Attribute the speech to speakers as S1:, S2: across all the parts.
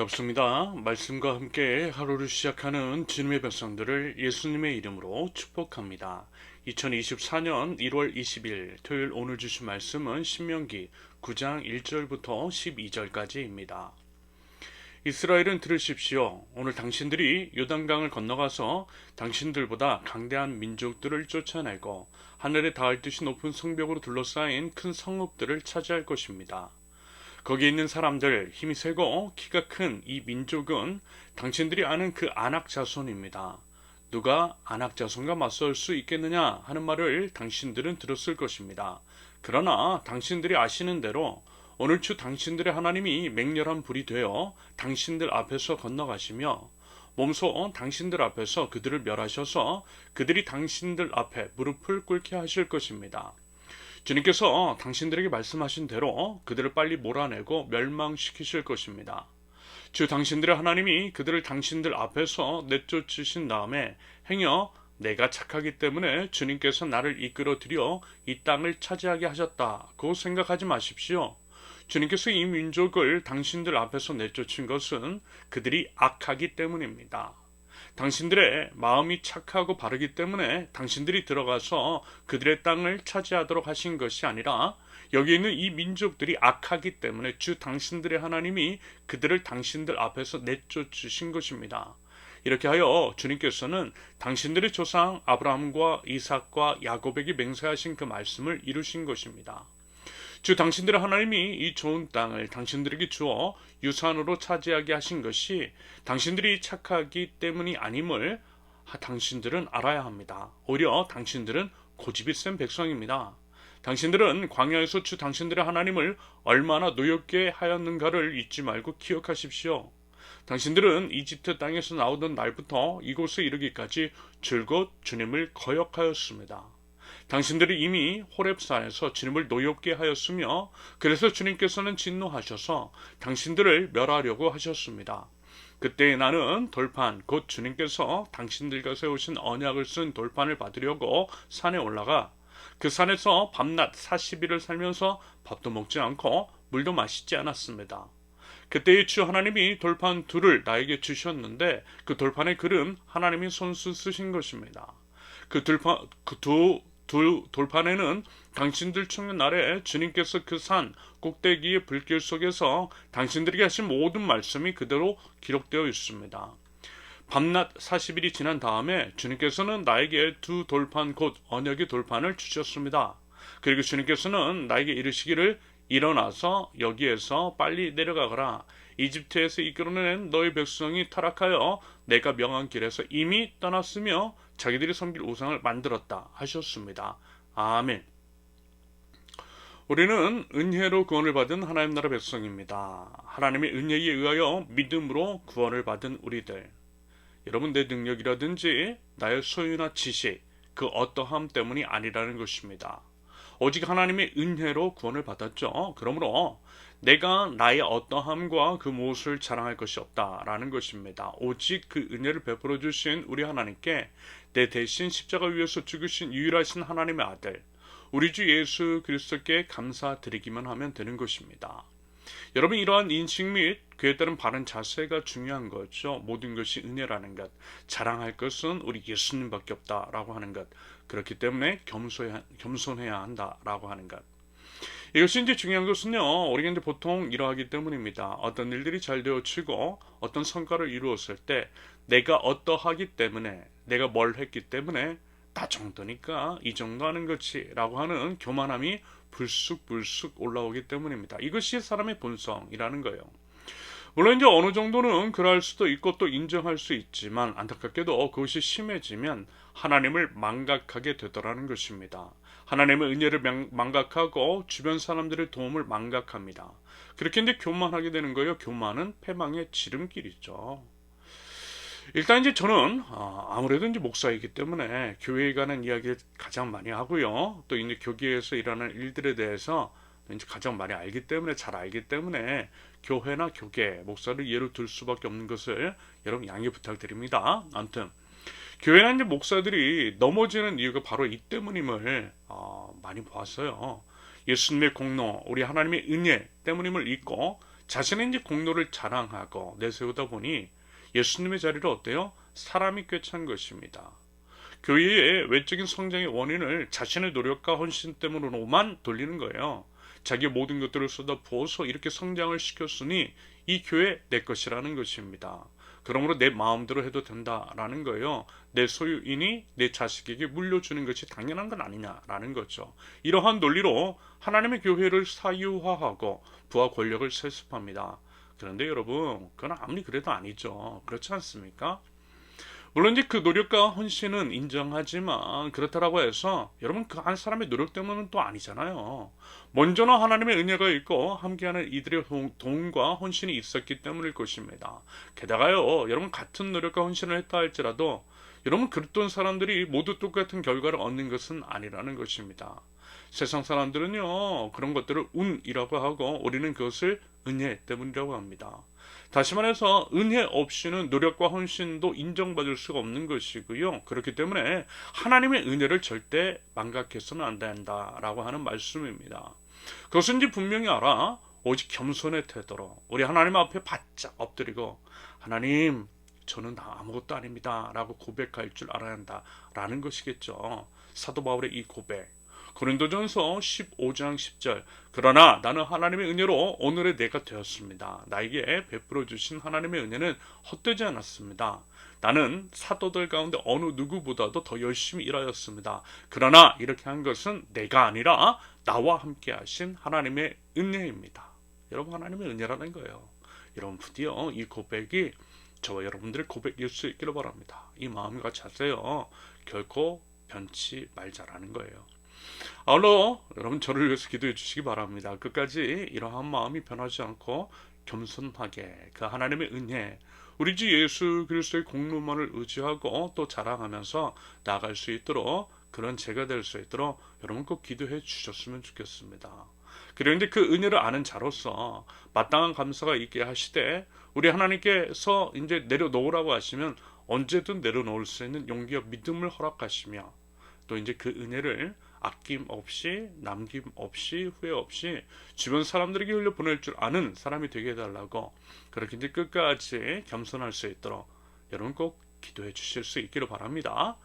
S1: 반갑습니다. 말씀과 함께 하루를 시작하는 주님의 백성들을 예수님의 이름으로 축복합니다. 2024년 1월 20일 토요일 오늘 주신 말씀은 신명기 9장 1절부터 12절까지입니다. 이스라엘은 들으십시오. 오늘 당신들이 요단강을 건너가서 당신들보다 강대한 민족들을 쫓아내고 하늘에 닿을 듯이 높은 성벽으로 둘러싸인 큰 성읍들을 차지할 것입니다. 거기 있는 사람들, 힘이 세고 키가 큰 이 민족은 당신들이 아는 그 아낙 자손입니다. 누가 아낙 자손과 맞설 수 있겠느냐 하는 말을 당신들은 들었을 것입니다. 그러나 당신들이 아시는 대로 오늘주 당신들의 하나님이 맹렬한 불이 되어 당신들 앞에서 건너가시며 몸소 당신들 앞에서 그들을 멸하셔서 그들이 당신들 앞에 무릎을 꿇게 하실 것입니다. 주님께서 당신들에게 말씀하신 대로 그들을 빨리 몰아내고 멸망시키실 것입니다. 주 당신들의 하나님이 그들을 당신들 앞에서 내쫓으신 다음에 행여 내가 착하기 때문에 주님께서 나를 이끌어 들여 이 땅을 차지하게 하셨다고 생각하지 마십시오. 주님께서 이 민족을 당신들 앞에서 내쫓은 것은 그들이 악하기 때문입니다. 당신들의 마음이 착하고 바르기 때문에 당신들이 들어가서 그들의 땅을 차지하도록 하신 것이 아니라 여기 있는 이 민족들이 악하기 때문에 주 당신들의 하나님이 그들을 당신들 앞에서 내쫓으신 것입니다. 이렇게 하여 주님께서는 당신들의 조상 아브라함과 이삭과 야곱에게 맹세하신 그 말씀을 이루신 것입니다. 주 당신들의 하나님이 이 좋은 땅을 당신들에게 주어 유산으로 차지하게 하신 것이 당신들이 착하기 때문이 아님을 당신들은 알아야 합니다. 오히려 당신들은 고집이 센 백성입니다. 당신들은 광야에서 주 당신들의 하나님을 얼마나 노엽게 하였는가를 잊지 말고 기억하십시오. 당신들은 이집트 땅에서 나오던 날부터 이곳에 이르기까지 줄곧 주님을 거역하였습니다. 당신들이 이미 호렙산에서 주님을 노엽게 하였으며 그래서 주님께서는 진노하셔서 당신들을 멸하려고 하셨습니다. 그때 나는 돌판 곧 주님께서 당신들과 세우신 언약을 쓴 돌판을 받으려고 산에 올라가 그 산에서 밤낮 40일을 살면서 밥도 먹지 않고 물도 마시지 않았습니다. 그때의 주 하나님이 돌판 둘을 나에게 주셨는데 그 돌판의 글은 하나님이 손수 쓰신 것입니다. 그 돌판에는 당신들 죽는 날에 주님께서 그 산 꼭대기의 불길 속에서 당신들에게 하신 모든 말씀이 그대로 기록되어 있습니다. 밤낮 40일이 지난 다음에 주님께서는 나에게 두 돌판 곧 언약의 돌판을 주셨습니다. 그리고 주님께서는 나에게 이르시기를 일어나서 여기에서 빨리 내려가거라. 이집트에서 이끌어낸 너희 백성이 타락하여 내가 명한 길에서 이미 떠났으며 자기들이 섬길 우상을 만들었다 하셨습니다. 아멘. 우리는 은혜로 구원을 받은 하나님 나라 백성입니다. 하나님의 은혜에 의하여 믿음으로 구원을 받은 우리들. 여러분, 내 능력이라든지 나의 소유나 지식, 그 어떠함 때문이 아니라는 것입니다. 오직 하나님의 은혜로 구원을 받았죠. 그러므로 내가 나의 어떠함과 그 무엇을 자랑할 것이 없다라는 것입니다. 오직 그 은혜를 베풀어 주신 우리 하나님께 내 대신 십자가 위에서 죽으신 유일하신 하나님의 아들 우리 주 예수 그리스도께 감사드리기만 하면 되는 것입니다. 여러분, 이러한 인식 및 그에 따른 바른 자세가 중요한 거죠. 모든 것이 은혜라는 것, 자랑할 것은 우리 예수님밖에 없다라고 하는 것, 그렇기 때문에 겸손해야 한다라고 하는 것. 이것이 이제 중요한 것은요, 우리가 이제 보통 이러하기 때문입니다. 어떤 일들이 잘 되어지고 어떤 성과를 이루었을 때 내가 어떠하기 때문에, 내가 뭘 했기 때문에 나 정도니까 이 정도 하는 거지라고 하는 교만함이 불쑥불쑥 올라오기 때문입니다. 이것이 사람의 본성이라는 거예요. 물론 이제 어느 정도는 그럴 수도 있고 또 인정할 수 있지만 안타깝게도 그것이 심해지면 하나님을 망각하게 되더라는 것입니다. 하나님의 은혜를 망각하고 주변 사람들의 도움을 망각합니다. 그렇게 이제 교만하게 되는 거예요. 교만은 패망의 지름길이죠. 일단 이제 저는 아무래도 이제 목사이기 때문에 교회에 관한 이야기를 가장 많이 하고요. 또 이제 교계에서 일어나는 일들에 대해서 이제 가장 많이 알기 때문에 잘 알기 때문에 교회나 교계, 목사를 예로 들 수밖에 없는 것을 여러분 양해 부탁드립니다. 아무튼 교회나 이제 목사들이 넘어지는 이유가 바로 이 때문임을 많이 보았어요. 예수님의 공로, 우리 하나님의 은혜 때문임을 잊고 자신의 이제 공로를 자랑하고 내세우다 보니 예수님의 자리를 어때요? 사람이 꿰찬 것입니다. 교회의 외적인 성장의 원인을 자신의 노력과 헌신 때문으로만 돌리는 거예요. 자기의 모든 것들을 쏟아 부어서 이렇게 성장을 시켰으니 이 교회 내 것이라는 것입니다. 그러므로 내 마음대로 해도 된다라는 거예요. 내 소유이니 내 자식에게 물려주는 것이 당연한 건 아니냐라는 거죠. 이러한 논리로 하나님의 교회를 사유화하고 부하 권력을 세습합니다. 그런데 여러분, 그건 아무리 그래도 아니죠. 그렇지 않습니까? 물론 이제 그 노력과 헌신은 인정하지만 그렇다라고 해서 여러분 그 한 사람의 노력 때문은 또 아니잖아요. 먼저는 하나님의 은혜가 있고 함께하는 이들의 도움과 헌신이 있었기 때문일 것입니다. 게다가요, 여러분 같은 노력과 헌신을 했다 할지라도 여러분 그랬던 사람들이 모두 똑같은 결과를 얻는 것은 아니라는 것입니다. 세상 사람들은요 그런 것들을 운이라고 하고 우리는 그것을 은혜 때문이라고 합니다. 다시 말해서 은혜 없이는 노력과 헌신도 인정받을 수가 없는 것이고요. 그렇기 때문에 하나님의 은혜를 절대 망각해서는 안 된다라고 하는 말씀입니다. 그것은 이제 분명히 알아. 오직 겸손의 태도로 우리 하나님 앞에 바짝 엎드리고 하나님 저는 다 아무것도 아닙니다 라고 고백할 줄 알아야 한다라는 것이겠죠. 사도 바울의 이 고백, 고린도전서 15장 10절, 그러나 나는 하나님의 은혜로 오늘의 내가 되었습니다. 나에게 베풀어 주신 하나님의 은혜는 헛되지 않았습니다. 나는 사도들 가운데 어느 누구보다도 더 열심히 일하였습니다. 그러나 이렇게 한 것은 내가 아니라 나와 함께 하신 하나님의 은혜입니다. 여러분, 하나님의 은혜라는 거예요. 여러분, 부디어 이 고백이 저와 여러분들의 고백일 수 있기를 바랍니다. 이 마음과 자세요, 결코 변치 말자라는 거예요. 아울러 여러분 저를 위해서 기도해 주시기 바랍니다. 끝까지 이러한 마음이 변하지 않고 겸손하게 그 하나님의 은혜, 우리 주 예수 그리스도의 공로만을 의지하고 또 자랑하면서 나아갈 수 있도록, 그런 제가 될 수 있도록 여러분 꼭 기도해 주셨으면 좋겠습니다. 그리고 이제 그 은혜를 아는 자로서 마땅한 감사가 있게 하시되 우리 하나님께서 이제 내려놓으라고 하시면 언제든 내려놓을 수 있는 용기와 믿음을 허락하시며 또 이제 그 은혜를 아낌 없이 남김 없이 후회 없이 주변 사람들에게 흘려 보낼 줄 아는 사람이 되게 해달라고, 그렇게 이제 끝까지 겸손할 수 있도록 여러분 꼭 기도해 주실 수 있기를 바랍니다.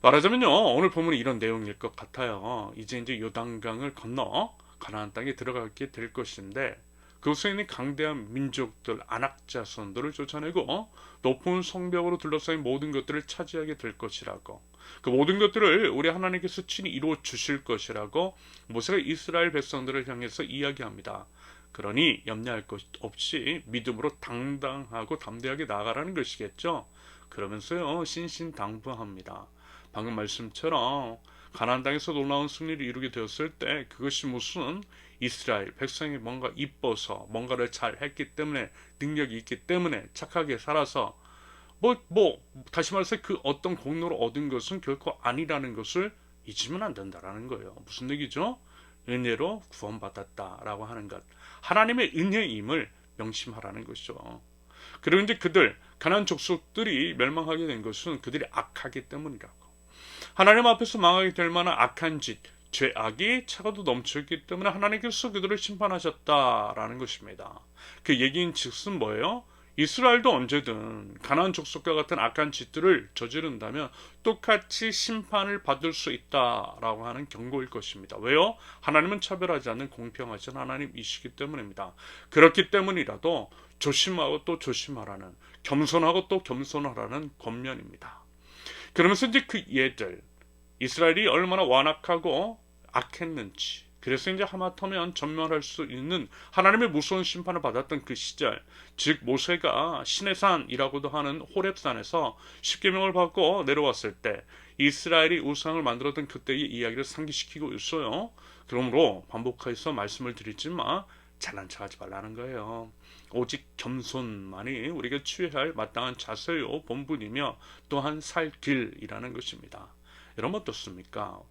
S1: 말하자면요, 오늘 본문이 이런 내용일 것 같아요. 이제 요단강을 건너 가나안 땅에 들어가게 될 것인데 그곳에 있는 강대한 민족들, 안악 자손들을 쫓아내고 높은 성벽으로 둘러싸인 모든 것들을 차지하게 될 것이라고, 그 모든 것들을 우리 하나님께서 친히 이루어 주실 것이라고 모세가 이스라엘 백성들을 향해서 이야기합니다. 그러니 염려할 것 없이 믿음으로 당당하고 담대하게 나아가라는 것이겠죠. 그러면서요 신신당부합니다. 방금 말씀처럼 가나안 땅에서 놀라운 승리를 이루게 되었을 때 그것이 무슨 이스라엘 백성이 뭔가 이뻐서 뭔가를 잘 했기 때문에, 능력이 있기 때문에, 착하게 살아서 다시 말해서 그 어떤 공로를 얻은 것은 결코 아니라는 것을 잊으면 안 된다라는 거예요. 무슨 얘기죠? 은혜로 구원받았다라고 하는 것, 하나님의 은혜임을 명심하라는 것이죠. 그리고 이제 가나안 족속들이 멸망하게 된 것은 그들이 악하기 때문이라고. 하나님 앞에서 망하게 될 만한 악한 짓, 죄악이 차가도 넘쳤기 때문에 하나님께서 그들을 심판하셨다라는 것입니다. 그 얘기인 즉슨 뭐예요? 이스라엘도 언제든 가나안 족속과 같은 악한 짓들을 저지른다면 똑같이 심판을 받을 수 있다라고 하는 경고일 것입니다. 왜요? 하나님은 차별하지 않는 공평하신 하나님이시기 때문입니다. 그렇기 때문이라도 조심하고 또 조심하라는, 겸손하고 또 겸손하라는 권면입니다. 그러면서 이제 그 예들, 이스라엘이 얼마나 완악하고 악했는지, 그래서 이제 하마터면 전멸할 수 있는 하나님의 무서운 심판을 받았던 그 시절, 즉 모세가 시내산이라고도 하는 호렙산에서 십계명을 받고 내려왔을 때 이스라엘이 우상을 만들었던 그때의 이야기를 상기시키고 있어요. 그러므로 반복해서 말씀을 드리지만 잘난 척하지 말라는 거예요. 오직 겸손만이 우리가 취해야 할 마땅한 자세요 본분이며 또한 살 길이라는 것입니다. 여러분 어떻습니까?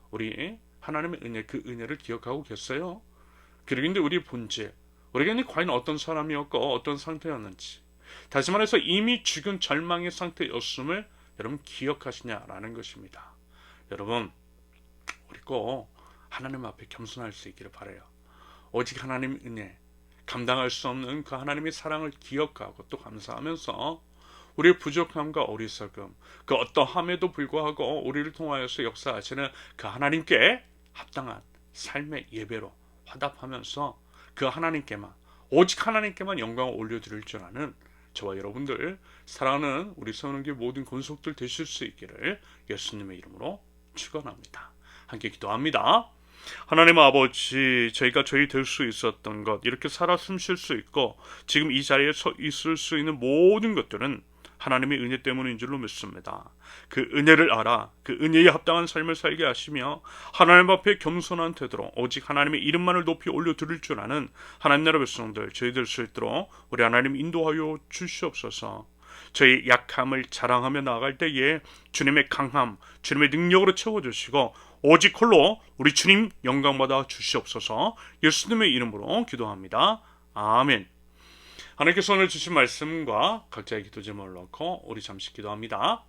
S1: 우리 하나님의 은혜, 그 은혜를 기억하고 계세요? 그리고 이제 우리의 본질, 우리가 이제 과연 어떤 사람이었고 어떤 상태였는지, 다시 말해서 이미 죽은 절망의 상태였음을 여러분 기억하시냐라는 것입니다. 여러분, 우리 꼭 하나님 앞에 겸손할 수 있기를 바라요. 오직 하나님의 은혜, 감당할 수 없는 그 하나님의 사랑을 기억하고 또 감사하면서 우리의 부족함과 어리석음, 그 어떠함에도 불구하고 우리를 통하여서 역사하시는 그 하나님께 합당한 삶의 예배로 화답하면서 그 하나님께만, 오직 하나님께만 영광을 올려드릴 줄 아는 저와 여러분들, 사랑하는 우리 서은교회 모든 권속들 되실 수 있기를 예수님의 이름으로 축원합니다. 함께 기도합니다. 하나님 아버지, 저희가 저희 될 수 있었던 것, 이렇게 살아 숨쉴 수 있고 지금 이 자리에 서 있을 수 있는 모든 것들은 하나님의 은혜 때문인 줄로 믿습니다. 그 은혜를 알아 그 은혜에 합당한 삶을 살게 하시며 하나님 앞에 겸손한 태도로 오직 하나님의 이름만을 높이 올려드릴 줄 아는 하나님 나라 백성들 저희 될 수 있도록 우리 하나님 인도하여 주시옵소서. 저희 약함을 자랑하며 나아갈 때에 주님의 강함, 주님의 능력으로 채워주시고 오직 홀로 우리 주님 영광받아 주시옵소서. 예수님의 이름으로 기도합니다. 아멘. 하나님께서 오늘 주신 말씀과 각자의 기도 제목을 넣고 우리 잠시 기도합니다.